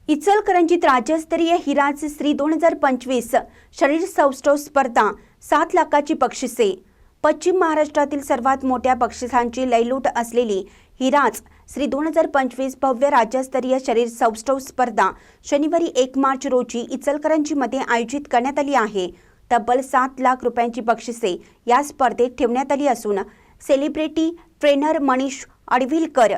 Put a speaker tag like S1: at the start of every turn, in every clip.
S1: इचलकरंजीत राज्यस्तरीय हिराज श्री 2025 शरीर सौष्ठव स्पर्धा 7 लाखाची बक्षिसे। पश्चिम महाराष्ट्रातील सर्वात मोठ्या बक्षिसांची लयलूट असलेली हिराज श्री 2025 भव्य राज्यस्तरीय शरीर सौष्ठव स्पर्धा शनिवारी 1 मार्च रोजी इचलकरंजीमध्ये आयोजित करण्यात आली आहे। तब्बल 7 लाख रुपयांची बक्षिसे या स्पर्धेत ठेवण्यात आली असून सेलिब्रिटी ट्रेनर मनीष अडविलकर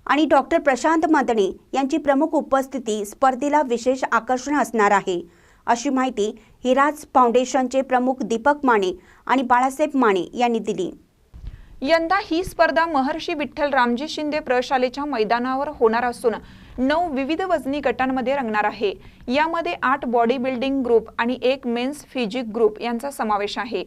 S1: आणि डॉक्टर प्रशांत मदने यांची प्रमुख उपस्थिती स्पर्धेला विशेष आकर्षण असणार आहे, अशी माहिती हिराज फाउंडेशनचे प्रमुख दीपक माने आणि बाळासाहेब माने यांनी दिली।
S2: यंदा ही स्पर्धा महर्षी विठ्ठल रामजी शिंदे प्रशालेच्या मैदानावर होणार असून 9 विविध वजनी गटांमध्ये रंगणार आहे। यामध्ये 8 बॉडी बिल्डिंग ग्रुप आणि 1 मेन्स फिजिक ग्रुप यांचा समावेश आहे।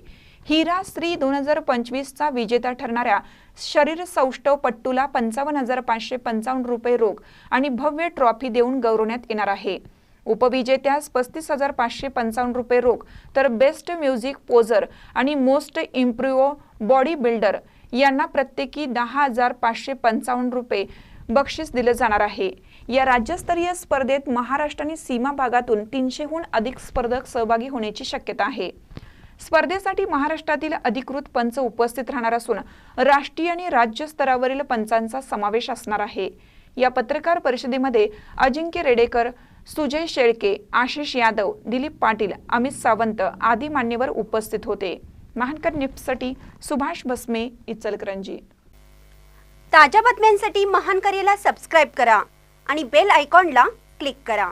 S2: हिराज श्री 2025 चा विजेता ठरणाऱ्या शरीर सौष्ठव पट्टूला 55,555 रुपये रोख आणि भव्य ट्रॉफी देऊन गौरवण्यात येणार आहे। उपविजेत्यास 35,555 रुपये रोख तर बेस्ट म्युझिक पोजर आणि मोस्ट इम्प्रूव्ह बॉडी बिल्डर यांना प्रत्येकी 10,555 रुपये बक्षीस दिले जाणार आहे। या राज्यस्तरीय स्पर्धेत महाराष्ट्र आणि सीमा भागातून 300हून अधिक स्पर्धक सहभागी होण्याची शक्यता आहे। स्पर्धेसाठी महाराष्ट्रातील अधिकृत पंच उपस्थित राहणार असून राष्ट्रीय आणि राज्य स्तरावरील पंचांचा समावेश असणार आहे। या पत्रकार परिषदेमध्ये अजिंक्य रेडेकर, सुजय शेळके, आशिष यादव, दिलीप पाटील, अमित सावंत आदी मान्यवर उपस्थित होते। महानकर न्यूजसाठी सुभाष बसमे, इचलकरंजी।
S1: ताज्या बातम्यांसाठी महानकरेला सबस्क्राइब करा आणि बेल आयकॉनला क्लिक करा।